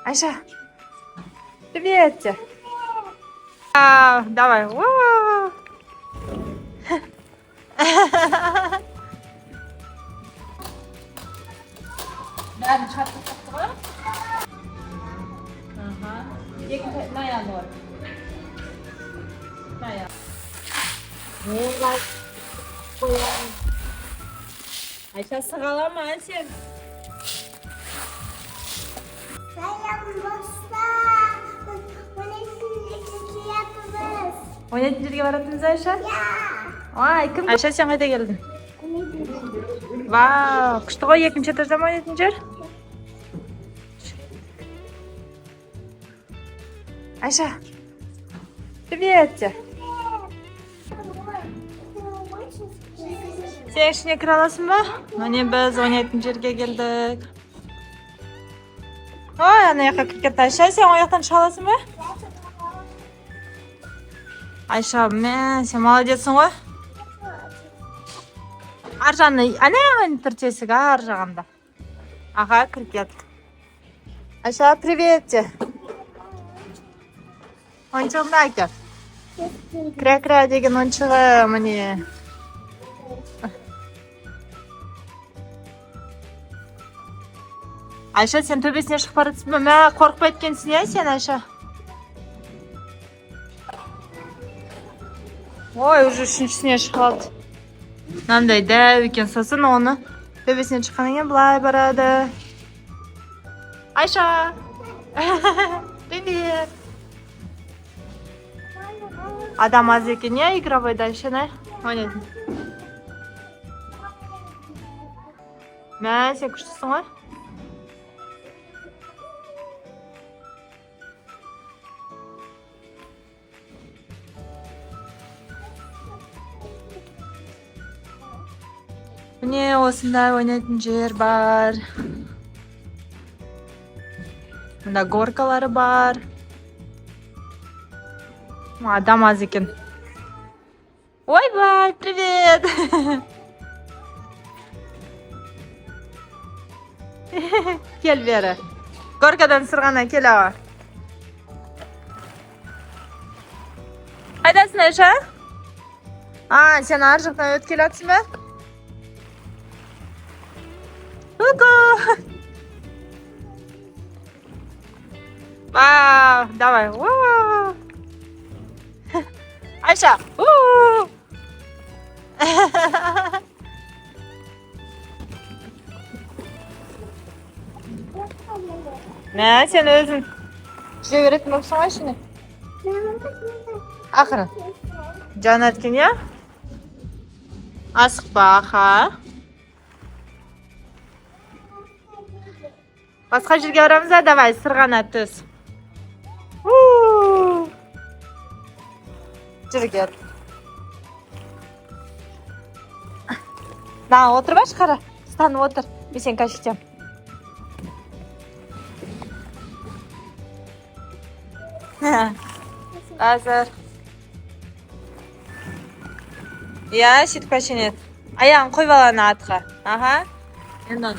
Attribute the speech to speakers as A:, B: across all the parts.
A: Ayşe. Привет. Давай. Ben çatlattı mı? Aha. Ne ayağın var? Ne ayağın? Ne var? Ayşe sıralama sen. Oynayıcıya varadınız Ayşe? Ay, kim? Ayşe sen hayda geldin. Vau, күшті ғой екінші этажда ма ойнайтындар? Ayşe. Привет. Sen ішіне кіре аласың ба? Міне біз ойнайтын жерге келдік. Ой, ана жаққа кіріп кетті Ayşe. Sen o жақтан шыға аласың ба? Ayşe, мен, sen молодецсің ғой. Ар жағында, ана тұр тесік, ар жағында. Аға, кіріп кетті. Ayşe, привет. Ойыншығымды айтыр. Кіре-кіре деген ойыншығы, міне. Ayşe, sen төбесіне шығып баратсың ба? Мә, қорқып еткенсің я сен, Ayşe? Ой, уже үшіншісіне шығып алды. Мынандай дәу екен, сосын оны төбесіне шыққаннан кейін былай барады. Ayşe. Привет. Адам аз екен, я игровойда Ayşe, не? Ойнайтын. Мә, сен күштісің ғой? Міне осындай ойнайтын жер бар. Мында горкалары бар. Адам аз екен. Ой-бай, привет. Кел бері. Горкадан сырғана кел аға. Қайдасың Ayşe? Сен ар жақтан өтіп келе жатсың ба? Вау, давай. Ayşe. Ne, sen özün жүре беретін болсың ғой ішіне. Ақырын. Жан әткен, я? Асықпа, аха. Басқа жерге барамыз да, давай, сырғана түс. Жүр кет. На, отыр баш, қара. Станып отыр. Мен сен кәшіктем. Азыр. Я, сөйтіп кәшінет. Аяғын қойып аланы атқа. Аха. Енді.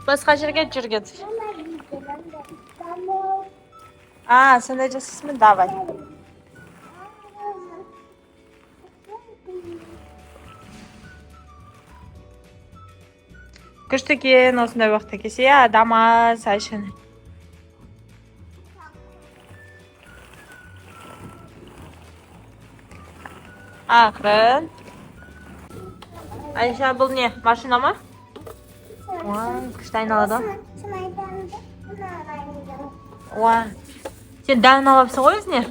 A: Басқа жерге жүр кет. Сондай жасысың ба? Давай. Күшті екен, осындай уақытта келсе, адам аз, Ayşe'ні. Ақырын. Ayşe, бұл не? Машина ма? Күшті айналады. Сен дәлін алапсың ғой өзіне?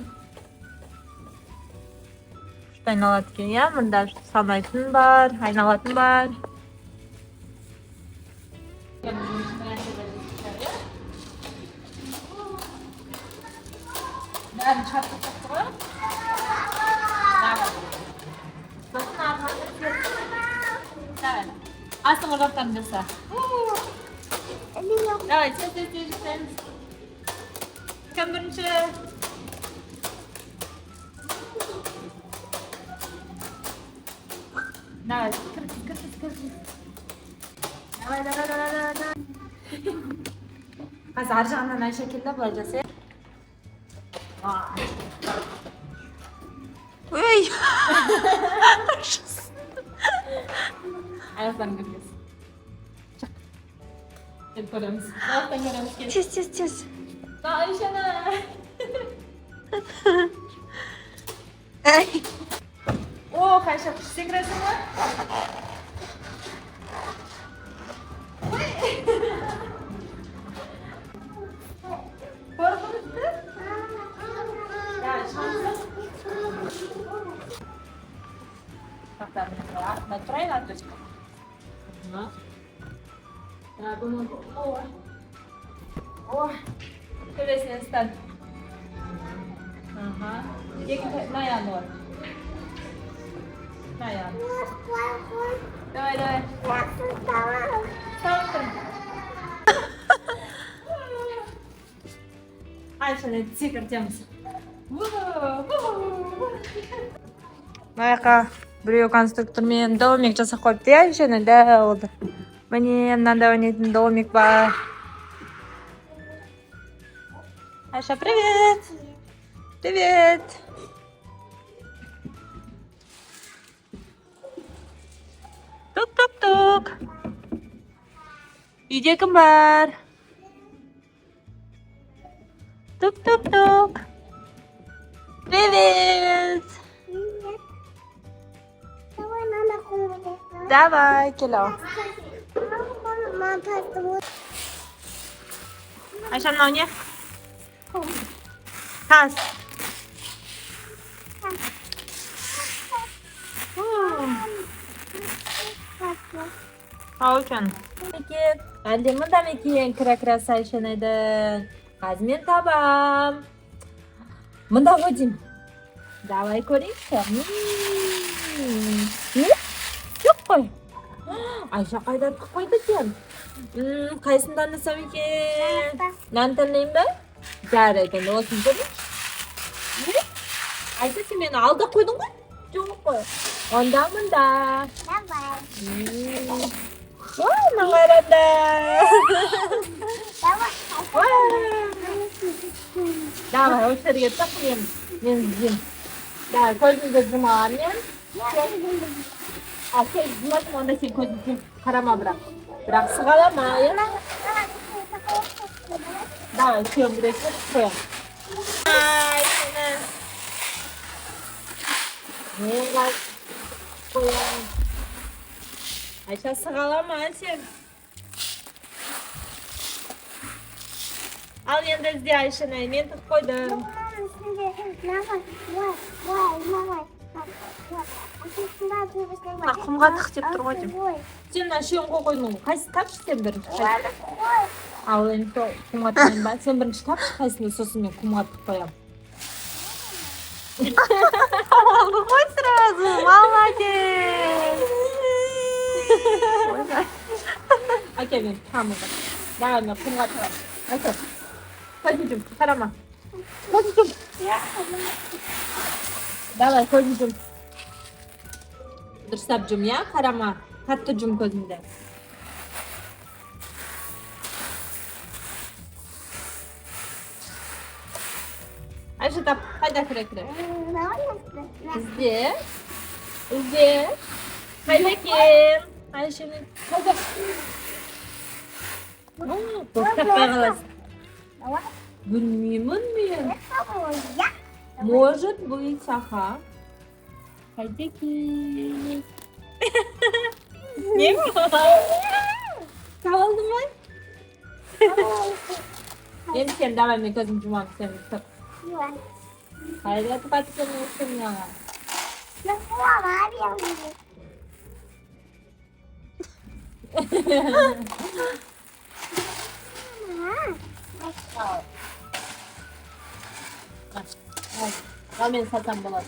A: Күшті айналады екен, я? Мұнда санайтын бар, айналатын бар. Бәрін шарттықты ғой? Сосын арқасы сен. Астыңғы жақтарын жаса. Давай, сен. Кім бірінші? Давай, kır. Давай. Hadi harcandan aynı şekilde bulacağız. Uy. Ayaklarını görüyorsun. Çık. Hep görüyoruz. Ayaktan görüyoruz. Çiz. Daha Ayşe'ne. Oo, Ayşe kuşun resmi. Натурально точка. О, интересный стан. Ага. На январь. Давай. Tamam. Ayşe'ne çıkartacağız. Merhaba. Біреу конструктормен домик жасап қойыпты иә Айшені, да олды. Міне мынандай ойнайтын домик бар. Айша, привет! Привет! Тук. Үйде кім бар? Тук. Привет! Давай, кило. Ayşe mынау не? Тас. Ау екен. Әлдемі да мекен кіра-кірасы Айшенайдың. Қазір мен табам. Мында ғой деймін. Давай көрейікші. Не? Жоқ қой. Айша қайда қойды екен? Қайсын танысам екен? Нан танайын ба? Жарайды, осыны көрейікші. Не? Айша, сен мені алда қойдың ғой? Жоқ қой. Онда мында. Вау, маңайранда. Давай, осы жерге тақылем. Мен іздеймін. Давай, көзіңді жұмаға мен. Ал сен жұмасың, онда сен көзіңді қарама бірақ. Бірақ сығалама, е? Давай, көм бірекі көм. Ай, сені. Мен қай қоям. Айша, сығалама сен. Ал енді ізде Айшаны, мен тұқ қойдым. Құмға тық деп тұр ғой дейм. Сен мына үшеуін қойдың ғой. Қайсы тапшы сен бірінші? Ал енді құмға тықпайын ба? Сен бірінші тапшы қайсыны, сосын мен құмға тық қоям. Алды ғой сразу, молодец! Әке, мен тамылдым. Давай мен құмға тығам. Әке, көзін жүм, қарама. Көзін жүм. Давай, көзін жүм. Дұрыстап жүм, я? Қарама. Қатты жүм көзімді. Айша, тап, қайда кіре? Ізде. Қайда кем? Айшаның қайда? Бостап байғаласың. Білмеймін мен. Может быть, аха. Қайда кем? Не болды? Қалды ма? Енді сен давай мен көзім жұмам, сен тұр. Қайда тұқатысың өшін яға? Ал мен сатам болады.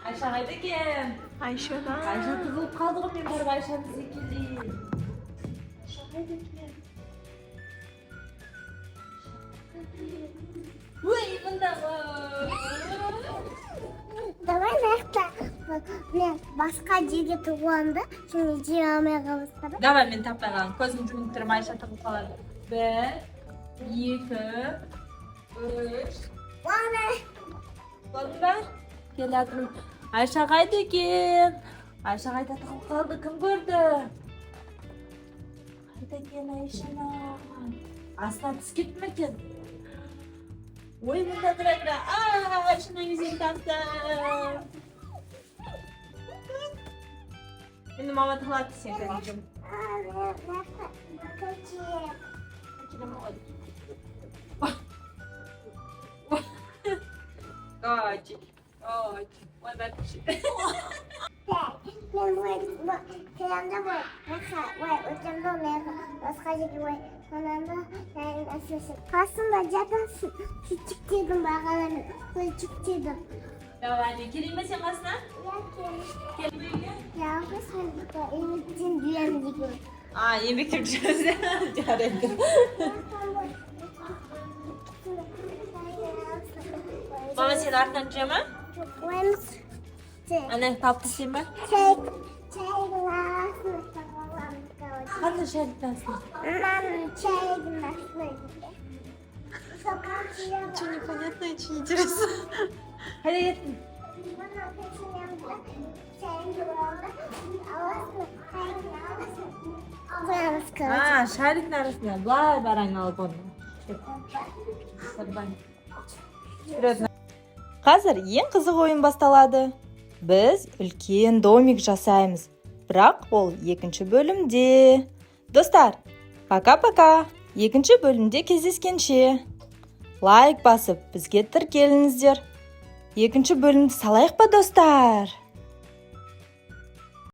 A: Ayşe қайда екен?
B: Ayşe'den.
A: Ayşe tığılıp kaldı ғой, мен барып Ayşаны секілдейін. Ой, мында ғой.
C: Давай мен басқа жерге тығуамды, şimdi жей алмай қалыпты.
A: Давай, мен таппай қалам. Көзім жұмып тұрып Айша тығылып қалады. 1, 2, 3. Болдың ба? Кел жатырмын. Айша қайда екен? Айша қайда тығылып қалды? Кім көрді? Қайда екен Айшана? Астынан түс кетті ме екен? Ой, мұнда тұра. Айшаның өзен тапты. Енді мама тығылады сен кәдімгім. Котик. Ой, бәпіші.
C: Мен телемде өтемде басқа жерге сонанда қасымда жатасың, küçükteydim бағаlarını, küçükteydim.
A: Давай, келейін бе сен қасына? Кел.
C: Жалғыз еңбектен жүремін деген.
A: Еңбектен жүреміз. Жарайды. Мама сен артынан жүре ма?
C: Ойымыз
A: Ана, тапты сен ба?
C: çayın arasını sağlamlık alacağım.
A: Қандай шәріптансың?
C: Çayın arasına
B: Очень непонятно, очень интересно.
A: Қайда кеттің?
C: Koyarız kılıç.
A: Шәріктің арасына. Былай бараң алып оны.
D: Қазір ең қызық ойын басталады. Біз үлкен домик жасаймыз. Бірақ ол екінші бөлімде. Достар, пока-пока. Екінші бөлімде кездескенше. Лайк басып, бізге тіркеліңіздер. Екінші бөлімді салайық па, достар?